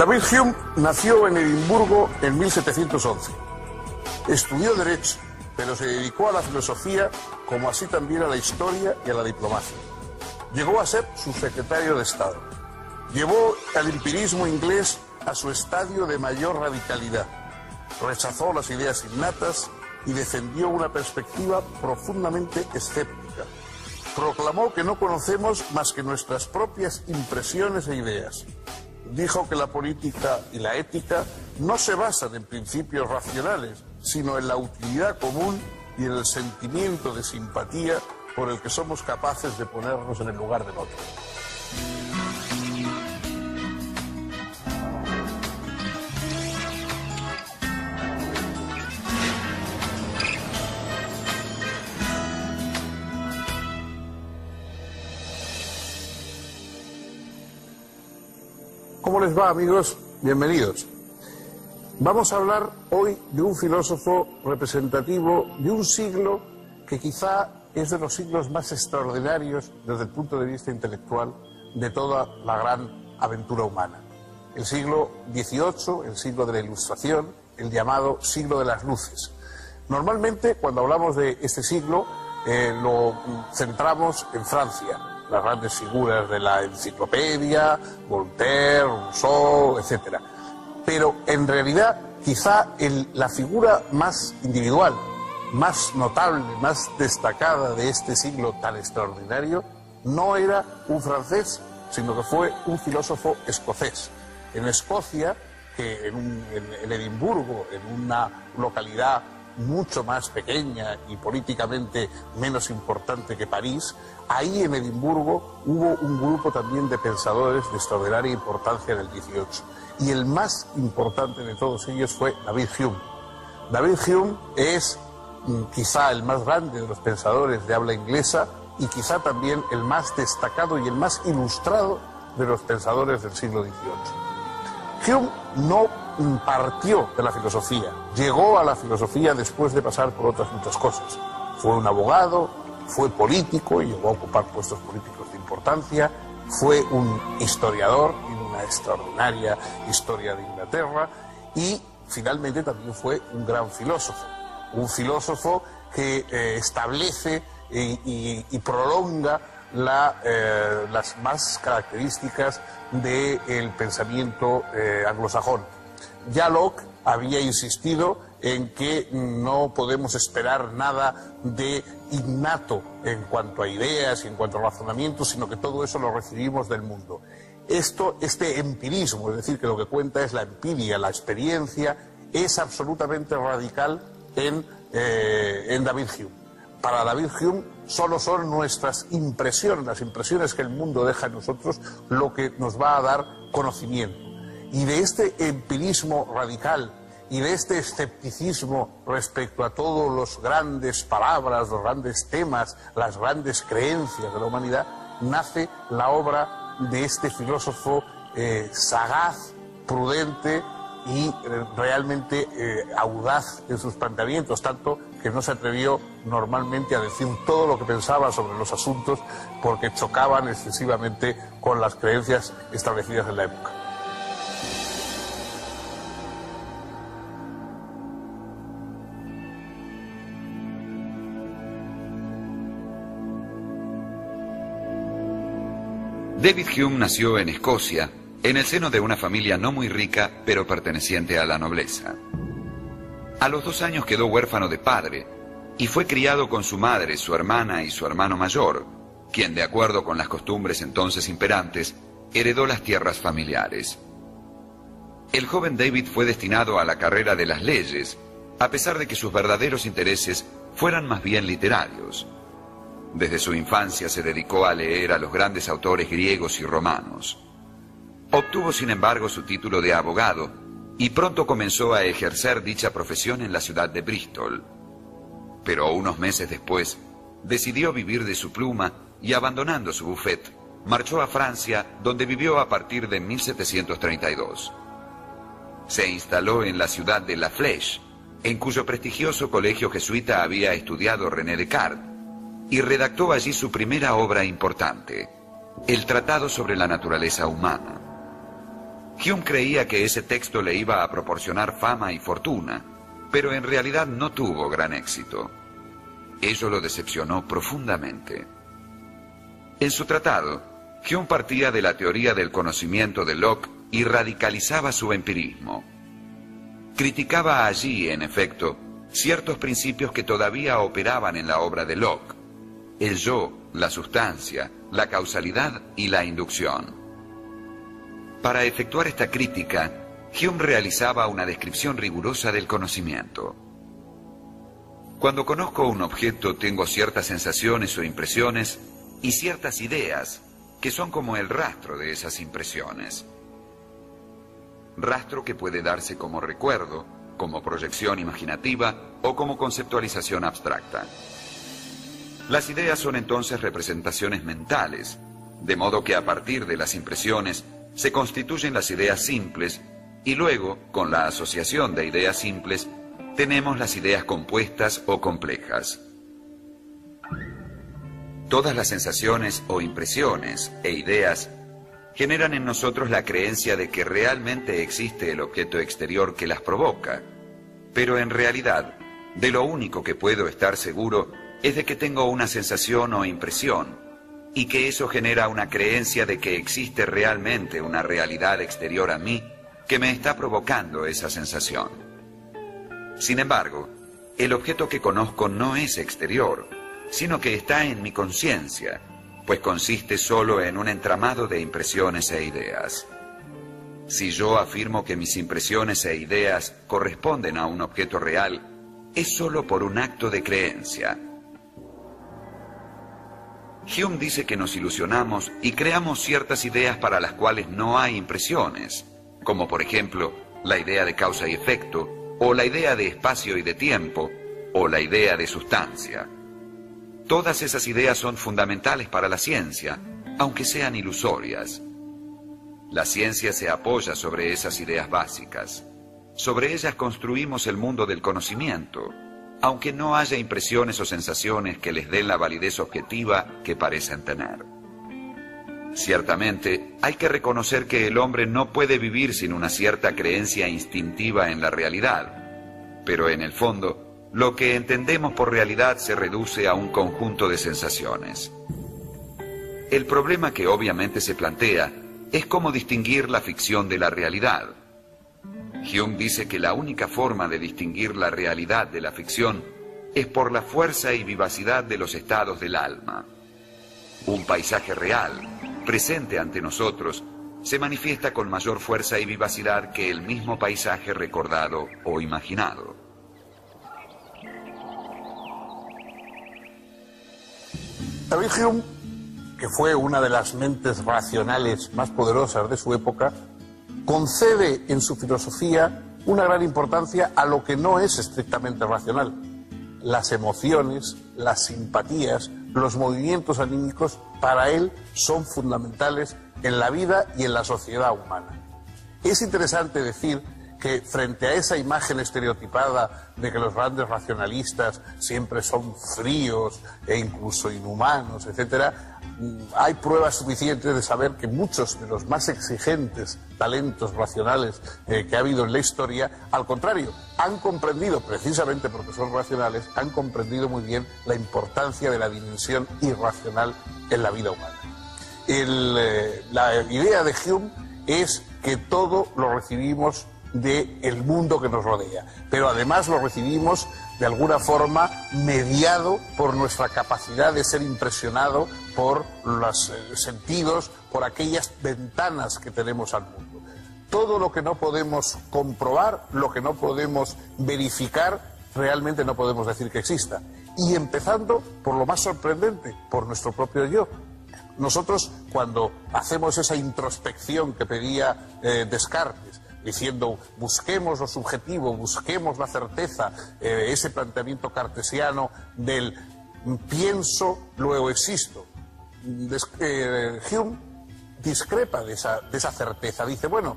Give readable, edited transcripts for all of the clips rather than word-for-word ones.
David Hume nació en Edimburgo en 1711. Estudió Derecho, pero se dedicó a la filosofía, como así también a la historia y a la diplomacia. Llegó a ser subsecretario de Estado. Llevó al empirismo inglés a su estadio de mayor radicalidad. Rechazó las ideas innatas y defendió una perspectiva profundamente escéptica. Proclamó que no conocemos más que nuestras propias impresiones e ideas. Dijo que la política y la ética no se basan en principios racionales, sino en la utilidad común y en el sentimiento de simpatía por el que somos capaces de ponernos en el lugar del otro. ¿Cómo les va, amigos? Bienvenidos. Vamos a hablar hoy de un filósofo representativo de un siglo que quizá es de los siglos más extraordinarios desde el punto de vista intelectual de toda la gran aventura humana. El siglo XVIII, el siglo de la Ilustración, el llamado siglo de las luces. Normalmente, cuando hablamos de este siglo, lo centramos en Francia. Las grandes figuras de la enciclopedia, Voltaire, Rousseau, etc. Pero en realidad quizá la figura más individual, más notable, más destacada de este siglo tan extraordinario no era un francés, sino que fue un filósofo escocés. En Escocia, que en Edimburgo, en una localidad mucho más pequeña y políticamente menos importante que París, ahí en Edimburgo hubo un grupo también de pensadores de extraordinaria importancia en el XVIII. Y el más importante de todos ellos fue David Hume. David Hume es quizá el más grande de los pensadores de habla inglesa y quizá también el más destacado y el más ilustrado de los pensadores del siglo XVIII. Hume no partió de la filosofía, llegó a la filosofía después de pasar por otras muchas cosas. Fue un abogado, fue político y llegó a ocupar puestos políticos de importancia, fue un historiador en una extraordinaria historia de Inglaterra y finalmente también fue un gran filósofo. Un filósofo que establece y prolonga las más características del pensamiento anglosajón. Ya Locke había insistido en que no podemos esperar nada de innato en cuanto a ideas y en cuanto a razonamientos, sino que todo eso lo recibimos del mundo. Este empirismo, es decir, que lo que cuenta es la empiria, la experiencia, es absolutamente radical en David Hume. Para David Hume solo son nuestras impresiones, las impresiones que el mundo deja en nosotros, lo que nos va a dar conocimiento. Y de este empirismo radical y de este escepticismo respecto a todos los grandes palabras, los grandes temas, las grandes creencias de la humanidad, nace la obra de este filósofo sagaz, prudente y realmente audaz en sus planteamientos, tanto que no se atrevió normalmente a decir todo lo que pensaba sobre los asuntos porque chocaban excesivamente con las creencias establecidas en la época. David Hume nació en Escocia, en el seno de una familia no muy rica, pero perteneciente a la nobleza. A los 2 años quedó huérfano de padre y fue criado con su madre, su hermana y su hermano mayor, quien, de acuerdo con las costumbres entonces imperantes, heredó las tierras familiares. El joven David fue destinado a la carrera de las leyes, a pesar de que sus verdaderos intereses fueran más bien literarios. Desde su infancia se dedicó a leer a los grandes autores griegos y romanos. Obtuvo, sin embargo, su título de abogado y pronto comenzó a ejercer dicha profesión en la ciudad de Bristol. Pero unos meses después, decidió vivir de su pluma y, abandonando su bufete, marchó a Francia, donde vivió a partir de 1732. Se instaló en la ciudad de La Flèche, en cuyo prestigioso colegio jesuita había estudiado René Descartes, y redactó allí su primera obra importante, el Tratado sobre la naturaleza humana. Hume creía que ese texto le iba a proporcionar fama y fortuna, pero en realidad no tuvo gran éxito. Ello lo decepcionó profundamente. En su tratado, Hume partía de la teoría del conocimiento de Locke y radicalizaba su empirismo. Criticaba allí, en efecto, ciertos principios que todavía operaban en la obra de Locke: el yo, la sustancia, la causalidad y la inducción. Para efectuar esta crítica, Hume realizaba una descripción rigurosa del conocimiento. Cuando conozco un objeto, tengo ciertas sensaciones o impresiones y ciertas ideas que son como el rastro de esas impresiones. Rastro que puede darse como recuerdo, como proyección imaginativa o como conceptualización abstracta. Las ideas son entonces representaciones mentales, de modo que a partir de las impresiones se constituyen las ideas simples y luego, con la asociación de ideas simples, tenemos las ideas compuestas o complejas. Todas las sensaciones o impresiones e ideas generan en nosotros la creencia de que realmente existe el objeto exterior que las provoca, pero en realidad, de lo único que puedo estar seguro es de que tengo una sensación o impresión, y que eso genera una creencia de que existe realmente una realidad exterior a mí que me está provocando esa sensación. Sin embargo, el objeto que conozco no es exterior, sino que está en mi conciencia, pues consiste solo en un entramado de impresiones e ideas. Si yo afirmo que mis impresiones e ideas corresponden a un objeto real, es solo por un acto de creencia. Hume dice que nos ilusionamos y creamos ciertas ideas para las cuales no hay impresiones, como por ejemplo la idea de causa y efecto, o la idea de espacio y de tiempo, o la idea de sustancia. Todas esas ideas son fundamentales para la ciencia, aunque sean ilusorias. La ciencia se apoya sobre esas ideas básicas. Sobre ellas construimos el mundo del conocimiento, aunque no haya impresiones o sensaciones que les den la validez objetiva que parecen tener. Ciertamente, hay que reconocer que el hombre no puede vivir sin una cierta creencia instintiva en la realidad, pero en el fondo, lo que entendemos por realidad se reduce a un conjunto de sensaciones. El problema que obviamente se plantea es cómo distinguir la ficción de la realidad. Hume dice que la única forma de distinguir la realidad de la ficción es por la fuerza y vivacidad de los estados del alma. Un paisaje real, presente ante nosotros, se manifiesta con mayor fuerza y vivacidad que el mismo paisaje recordado o imaginado. David Hume, que fue una de las mentes racionales más poderosas de su época, concede en su filosofía una gran importancia a lo que no es estrictamente racional. Las emociones, las simpatías, los movimientos anímicos, para él son fundamentales en la vida y en la sociedad humana. Es interesante decir que frente a esa imagen estereotipada de que los grandes racionalistas siempre son fríos e incluso inhumanos, etcétera, hay pruebas suficientes de saber que muchos de los más exigentes talentos racionales que ha habido en la historia, al contrario, han comprendido, precisamente porque son racionales, han comprendido muy bien la importancia de la dimensión irracional en la vida humana. La idea de Hume es que todo lo recibimos del mundo que nos rodea, pero además lo recibimos de alguna forma mediado por nuestra capacidad de ser impresionado por los sentidos, por aquellas ventanas que tenemos al mundo. Todo lo que no podemos comprobar, lo que no podemos verificar, realmente no podemos decir que exista. Y empezando por lo más sorprendente, por nuestro propio yo. Nosotros, cuando hacemos esa introspección que pedía Descartes, diciendo busquemos lo subjetivo, busquemos la certeza, ese planteamiento cartesiano del pienso, luego existo. Hume discrepa de esa certeza, dice, bueno,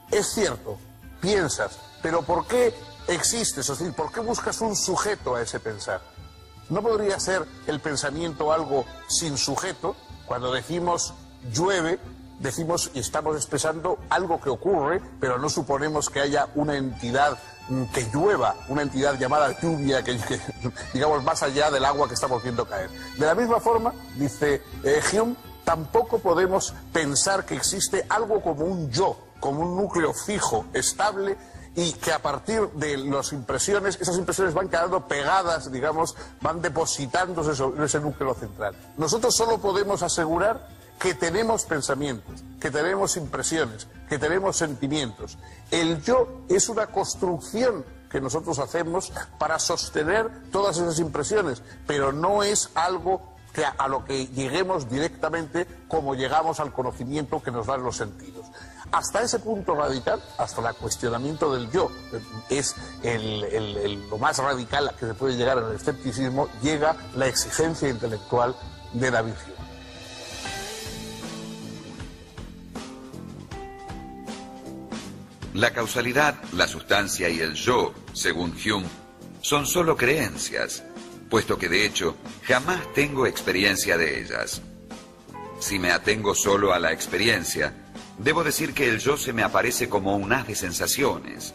es cierto, piensas, pero ¿por qué existes? Es decir, ¿por qué buscas un sujeto a ese pensar? ¿No podría ser el pensamiento algo sin sujeto? Cuando decimos llueve, decimos y estamos expresando algo que ocurre, pero no suponemos que haya una entidad que llueva, una entidad llamada lluvia, que digamos más allá del agua que estamos viendo caer. De la misma forma, dice Hume, tampoco podemos pensar que existe algo como un yo, como un núcleo fijo, estable, y que a partir de las impresiones, esas impresiones van quedando pegadas, digamos, van depositándose sobre ese núcleo central. Nosotros solo podemos asegurar que tenemos pensamientos, que tenemos impresiones, que tenemos sentimientos. El yo es una construcción que nosotros hacemos para sostener todas esas impresiones, pero no es algo que a lo que lleguemos directamente como llegamos al conocimiento que nos dan los sentidos. Hasta ese punto radical, hasta el cuestionamiento del yo, es lo más radical que se puede llegar en el escepticismo, llega la exigencia intelectual de David Hume. La causalidad, la sustancia y el yo, según Hume, son solo creencias, puesto que de hecho jamás tengo experiencia de ellas. Si me atengo solo a la experiencia, debo decir que el yo se me aparece como un haz de sensaciones,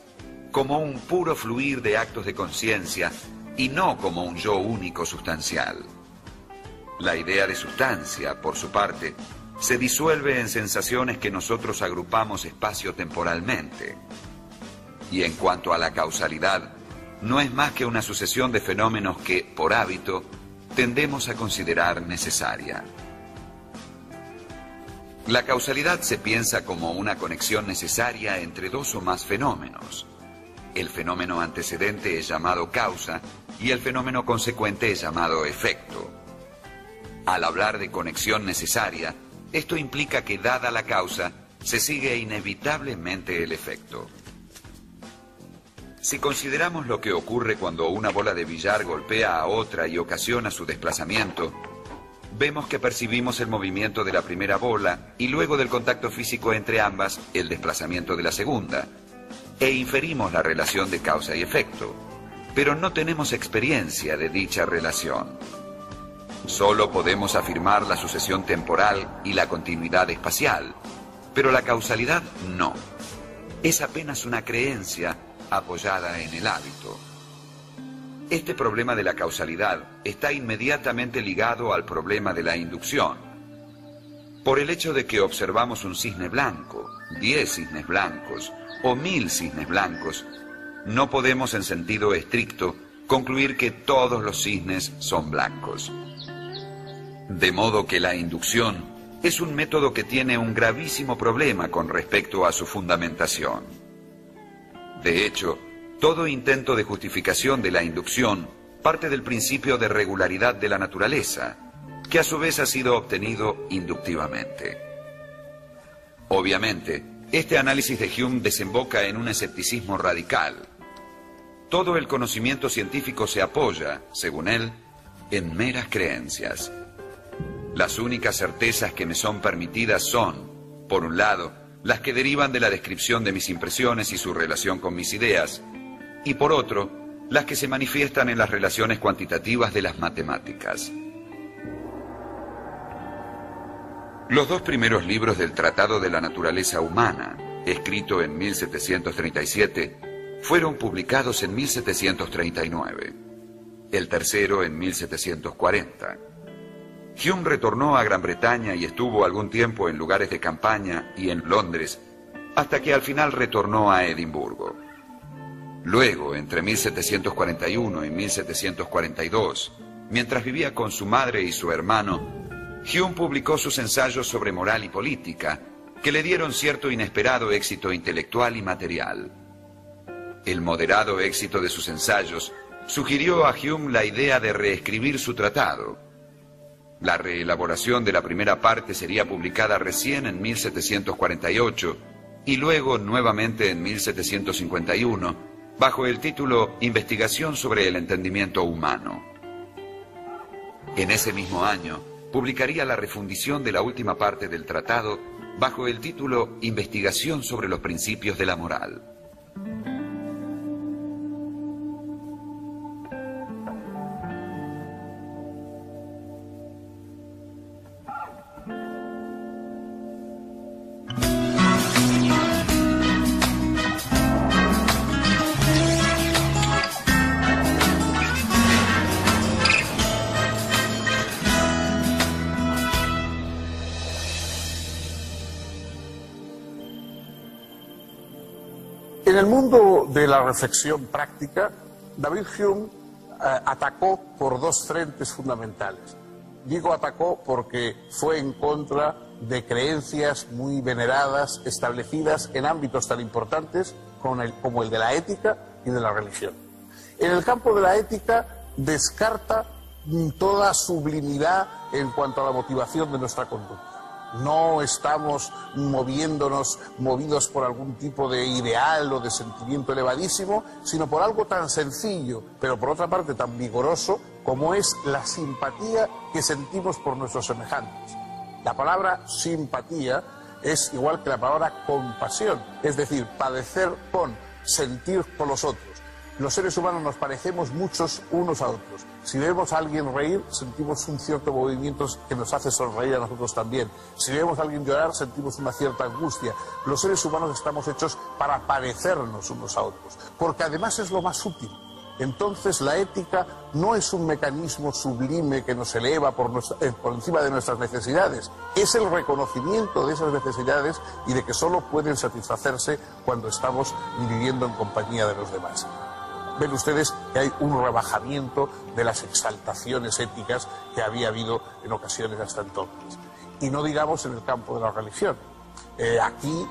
como un puro fluir de actos de conciencia y no como un yo único sustancial. La idea de sustancia, por su parte, se disuelve en sensaciones que nosotros agrupamos espacio-temporalmente. Y en cuanto a la causalidad, no es más que una sucesión de fenómenos que, por hábito, tendemos a considerar necesaria. La causalidad se piensa como una conexión necesaria entre dos o más fenómenos. El fenómeno antecedente es llamado causa y el fenómeno consecuente es llamado efecto. Al hablar de conexión necesaria, esto implica que, dada la causa, se sigue inevitablemente el efecto. Si consideramos lo que ocurre cuando una bola de billar golpea a otra y ocasiona su desplazamiento, vemos que percibimos el movimiento de la primera bola y luego del contacto físico entre ambas, el desplazamiento de la segunda, e inferimos la relación de causa y efecto, pero no tenemos experiencia de dicha relación. Solo podemos afirmar la sucesión temporal y la continuidad espacial, pero la causalidad no. Es apenas una creencia apoyada en el hábito. Este problema de la causalidad está inmediatamente ligado al problema de la inducción. Por el hecho de que observamos un cisne blanco, 10 cisnes blancos o 1000 cisnes blancos, no podemos en sentido estricto concluir que todos los cisnes son blancos. De modo que la inducción es un método que tiene un gravísimo problema con respecto a su fundamentación. De hecho, todo intento de justificación de la inducción parte del principio de regularidad de la naturaleza, que a su vez ha sido obtenido inductivamente. Obviamente, este análisis de Hume desemboca en un escepticismo radical. Todo el conocimiento científico se apoya, según él, en meras creencias. Las únicas certezas que me son permitidas son, por un lado, las que derivan de la descripción de mis impresiones y su relación con mis ideas, y por otro, las que se manifiestan en las relaciones cuantitativas de las matemáticas. Los dos primeros libros del Tratado de la Naturaleza Humana, escrito en 1737, fueron publicados en 1739. El tercero en 1740. Hume retornó a Gran Bretaña y estuvo algún tiempo en lugares de campaña y en Londres, hasta que al final retornó a Edimburgo. Luego, entre 1741 y 1742, mientras vivía con su madre y su hermano, Hume publicó sus ensayos sobre moral y política, que le dieron cierto inesperado éxito intelectual y material. El moderado éxito de sus ensayos sugirió a Hume la idea de reescribir su tratado. La reelaboración de la primera parte sería publicada recién en 1748 y luego nuevamente en 1751, bajo el título Investigación sobre el entendimiento humano. En ese mismo año, publicaría la refundición de la última parte del tratado bajo el título Investigación sobre los principios de la moral. En el mundo de la reflexión práctica, David Hume atacó por dos frentes fundamentales. Digo atacó porque fue en contra de creencias muy veneradas, establecidas en ámbitos tan importantes como el de la ética y de la religión. En el campo de la ética descarta toda sublimidad en cuanto a la motivación de nuestra conducta. No estamos movidos por algún tipo de ideal o de sentimiento elevadísimo, sino por algo tan sencillo, pero por otra parte tan vigoroso, como es la simpatía que sentimos por nuestros semejantes. La palabra simpatía es igual que la palabra compasión, es decir, padecer con, sentir con los otros. Los seres humanos nos parecemos muchos unos a otros. Si vemos a alguien reír, sentimos un cierto movimiento que nos hace sonreír a nosotros también. Si vemos a alguien llorar, sentimos una cierta angustia. Los seres humanos estamos hechos para parecernos unos a otros, porque además es lo más útil. Entonces la ética no es un mecanismo sublime que nos eleva por encima de nuestras necesidades. Es el reconocimiento de esas necesidades y de que solo pueden satisfacerse cuando estamos viviendo en compañía de los demás. Ven ustedes que hay un rebajamiento de las exaltaciones éticas que había habido en ocasiones hasta entonces. Y no digamos en el campo de la religión. Aquí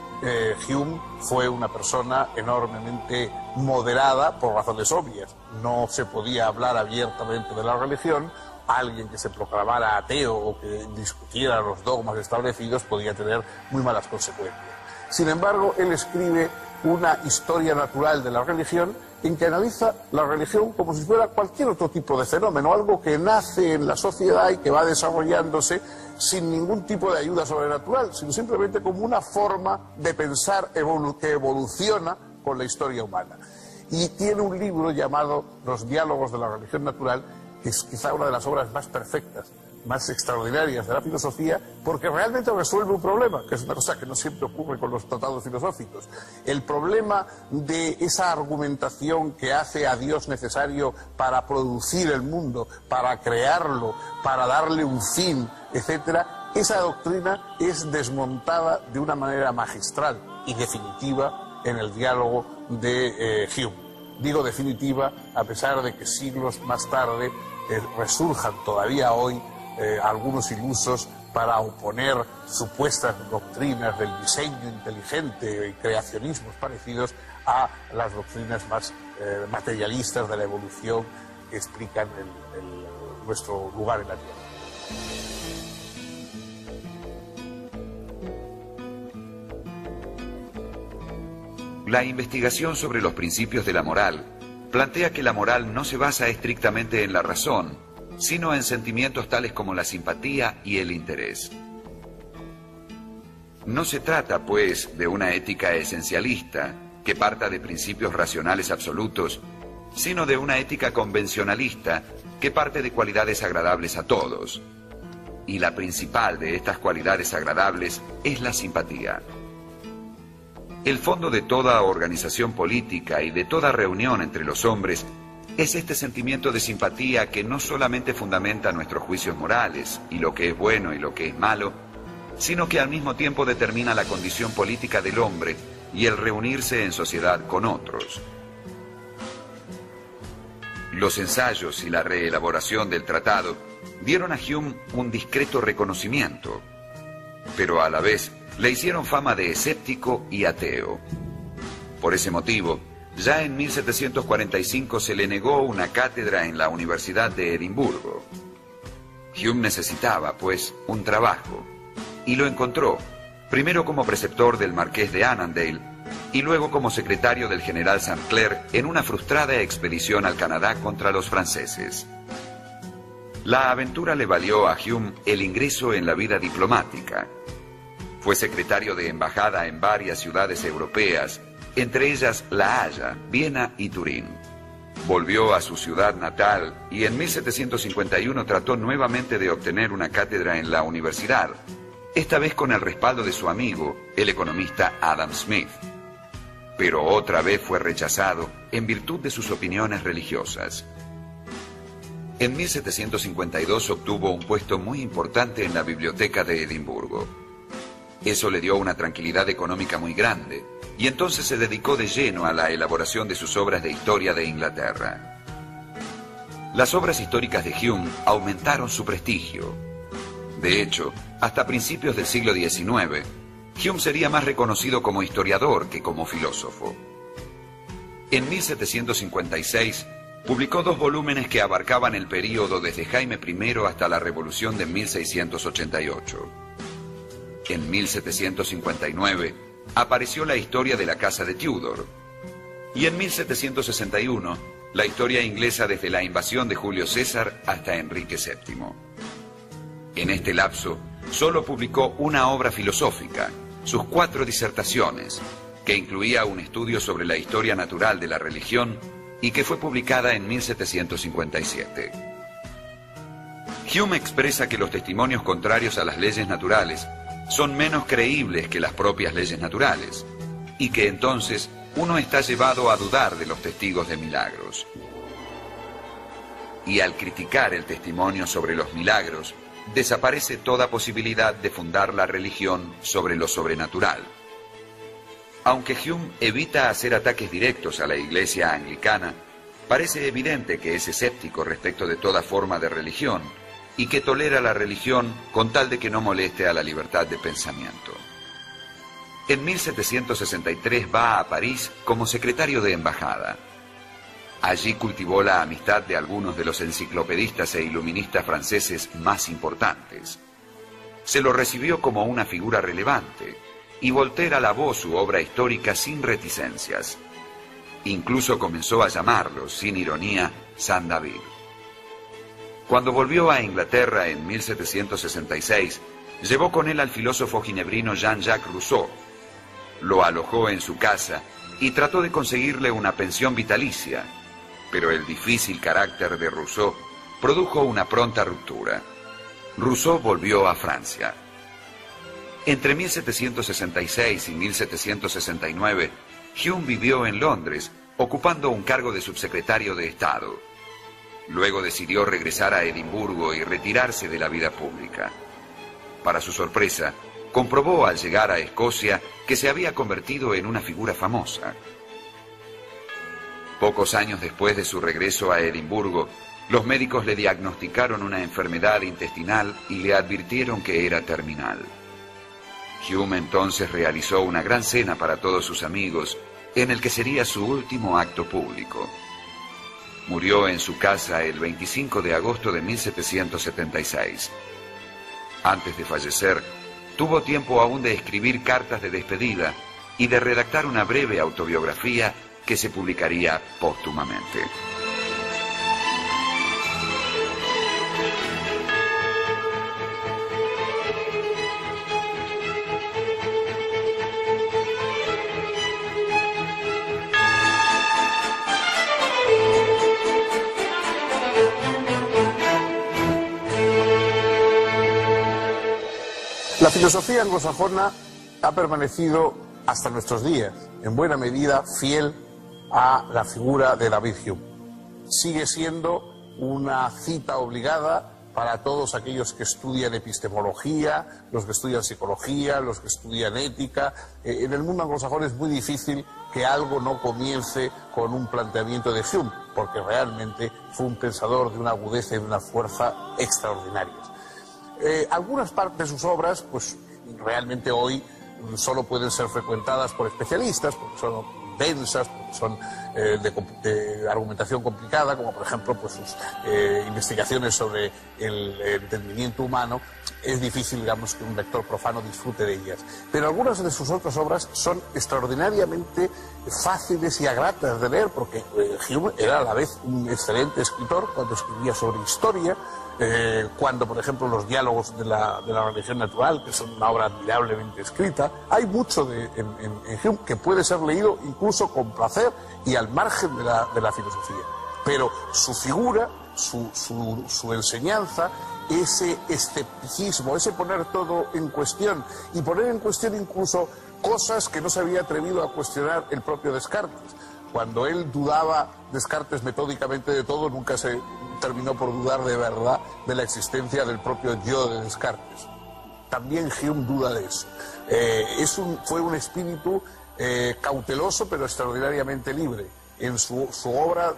Hume fue una persona enormemente moderada por razones obvias. No se podía hablar abiertamente de la religión. Alguien que se proclamara ateo o que discutiera los dogmas establecidos podía tener muy malas consecuencias. Sin embargo, él escribe una historia natural de la religión en que analiza la religión como si fuera cualquier otro tipo de fenómeno, algo que nace en la sociedad y que va desarrollándose sin ningún tipo de ayuda sobrenatural, sino simplemente como una forma de pensar que evoluciona con la historia humana. Y tiene un libro llamado Los diálogos de la religión natural, que es quizá una de las obras más perfectas, más extraordinarias de la filosofía, porque realmente resuelve un problema, que es una cosa que no siempre ocurre con los tratados filosóficos. El problema de esa argumentación que hace a Dios necesario para producir el mundo, para crearlo, para darle un fin, etcétera, esa doctrina es desmontada de una manera magistral y definitiva en el diálogo de Hume. Digo definitiva a pesar de que siglos más tarde resurjan todavía hoy algunos ilusos para oponer supuestas doctrinas del diseño inteligente y creacionismos parecidos a las doctrinas más materialistas de la evolución que explican nuestro lugar en la Tierra. La investigación sobre los principios de la moral plantea que la moral no se basa estrictamente en la razón, sino en sentimientos tales como la simpatía y el interés. No se trata, pues, de una ética esencialista que parta de principios racionales absolutos, sino de una ética convencionalista que parte de cualidades agradables a todos. Y la principal de estas cualidades agradables es la simpatía. El fondo de toda organización política y de toda reunión entre los hombres es este sentimiento de simpatía que no solamente fundamenta nuestros juicios morales y lo que es bueno y lo que es malo, sino que al mismo tiempo determina la condición política del hombre y el reunirse en sociedad con otros. Los ensayos y la reelaboración del tratado dieron a Hume un discreto reconocimiento, pero a la vez le hicieron fama de escéptico y ateo. Por ese motivo, ya en 1745 se le negó una cátedra en la Universidad de Edimburgo. Hume necesitaba, pues, un trabajo, y lo encontró, primero como preceptor del marqués de Annandale, y luego como secretario del general St. Clair en una frustrada expedición al Canadá contra los franceses. La aventura le valió a Hume el ingreso en la vida diplomática. Fue secretario de embajada en varias ciudades europeas, entre ellas La Haya, Viena y Turín. Volvió a su ciudad natal y en 1751 trató nuevamente de obtener una cátedra en la universidad, esta vez con el respaldo de su amigo, el economista Adam Smith. Pero otra vez fue rechazado en virtud de sus opiniones religiosas. En 1752 obtuvo un puesto muy importante en la biblioteca de Edimburgo. Eso le dio una tranquilidad económica muy grande, y entonces se dedicó de lleno a la elaboración de sus obras de historia de Inglaterra. Las obras históricas de Hume aumentaron su prestigio. De hecho, hasta principios del siglo XIX, Hume sería más reconocido como historiador que como filósofo. En 1756, publicó 2 volúmenes que abarcaban el período desde Jaime I hasta la Revolución de 1688. En 1759, apareció la historia de la Casa de Tudor. Y en 1761, la historia inglesa desde la invasión de Julio César hasta Enrique VII. En este lapso, solo publicó una obra filosófica, sus 4 disertaciones, que incluía un estudio sobre la historia natural de la religión y que fue publicada en 1757. Hume expresa que los testimonios contrarios a las leyes naturales son menos creíbles que las propias leyes naturales, y que entonces uno está llevado a dudar de los testigos de milagros. Y al criticar el testimonio sobre los milagros, desaparece toda posibilidad de fundar la religión sobre lo sobrenatural. Aunque Hume evita hacer ataques directos a la Iglesia anglicana, parece evidente que es escéptico respecto de toda forma de religión y que tolera la religión con tal de que no moleste a la libertad de pensamiento. En 1763 va a París como secretario de embajada. Allí cultivó la amistad de algunos de los enciclopedistas e iluministas franceses más importantes. Se lo recibió como una figura relevante, y Voltaire alabó su obra histórica sin reticencias. Incluso comenzó a llamarlo, sin ironía, Saint David. Cuando volvió a Inglaterra en 1766, llevó con él al filósofo ginebrino Jean-Jacques Rousseau. Lo alojó en su casa y trató de conseguirle una pensión vitalicia, pero el difícil carácter de Rousseau produjo una pronta ruptura. Rousseau volvió a Francia. Entre 1766 y 1769, Hume vivió en Londres, ocupando un cargo de subsecretario de Estado. Luego decidió regresar a Edimburgo y retirarse de la vida pública. Para su sorpresa, comprobó al llegar a Escocia que se había convertido en una figura famosa. Pocos años después de su regreso a Edimburgo, los médicos le diagnosticaron una enfermedad intestinal y le advirtieron que era terminal. Hume entonces realizó una gran cena para todos sus amigos, en el que sería su último acto público. Murió en su casa el 25 de agosto de 1776. Antes de fallecer, tuvo tiempo aún de escribir cartas de despedida y de redactar una breve autobiografía que se publicaría póstumamente. La filosofía anglosajona ha permanecido hasta nuestros días, en buena medida, fiel a la figura de David Hume. Sigue siendo una cita obligada para todos aquellos que estudian epistemología, los que estudian psicología, los que estudian ética. En el mundo anglosajón es muy difícil que algo no comience con un planteamiento de Hume, porque realmente fue un pensador de una agudeza y de una fuerza extraordinarias. Algunas partes de sus obras, pues realmente hoy solo pueden ser frecuentadas por especialistas, porque son densas, porque son de argumentación complicada, como por ejemplo pues sus investigaciones sobre el entendimiento humano. Es difícil, digamos, que un lector profano disfrute de ellas. Pero algunas de sus otras obras son extraordinariamente fáciles y agratas de leer, porque Hume era a la vez un excelente escritor cuando escribía sobre historia, cuando, por ejemplo, los diálogos de la religión natural, que son una obra admirablemente escrita. Hay mucho en Hume que puede ser leído incluso con placer y al margen de la filosofía. Pero su figura, su enseñanza, ese escepticismo, ese poner todo en cuestión, y poner en cuestión incluso cosas que no se había atrevido a cuestionar el propio Descartes. Cuando él dudaba, Descartes, metódicamente de todo, nunca se terminó por dudar de verdad de la existencia del propio yo de Descartes. también Hume duda de eso. Fue un espíritu cauteloso pero extraordinariamente libre. En su obra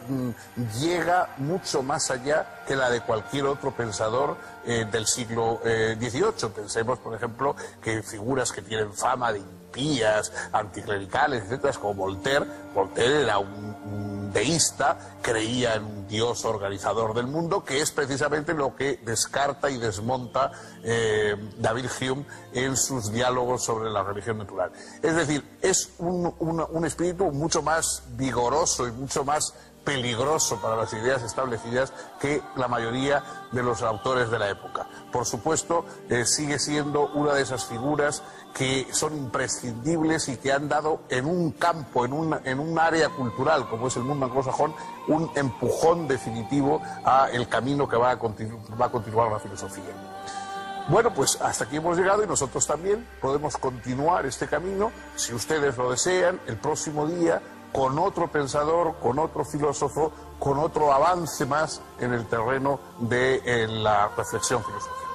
llega mucho más allá que la de cualquier otro pensador del siglo XVIII. Pensemos, por ejemplo, que figuras que tienen fama de impías, anticlericales, etcétera, como Voltaire. Voltaire era un deísta, creía en un Dios organizador del mundo, que es precisamente lo que descarta y desmonta David Hume en sus diálogos sobre la religión natural. Es decir, es un espíritu mucho más vigoroso y mucho más peligroso para las ideas establecidas que la mayoría de los autores de la época. Por supuesto, sigue siendo una de esas figuras que son imprescindibles y que han dado en un campo, en un área cultural como es el mundo anglosajón, un empujón definitivo a el camino que va a continuar la filosofía. Bueno, pues hasta aquí hemos llegado y nosotros también podemos continuar este camino, si ustedes lo desean, el próximo día, con otro pensador, con otro filósofo, con otro avance más en el terreno de la reflexión filosófica.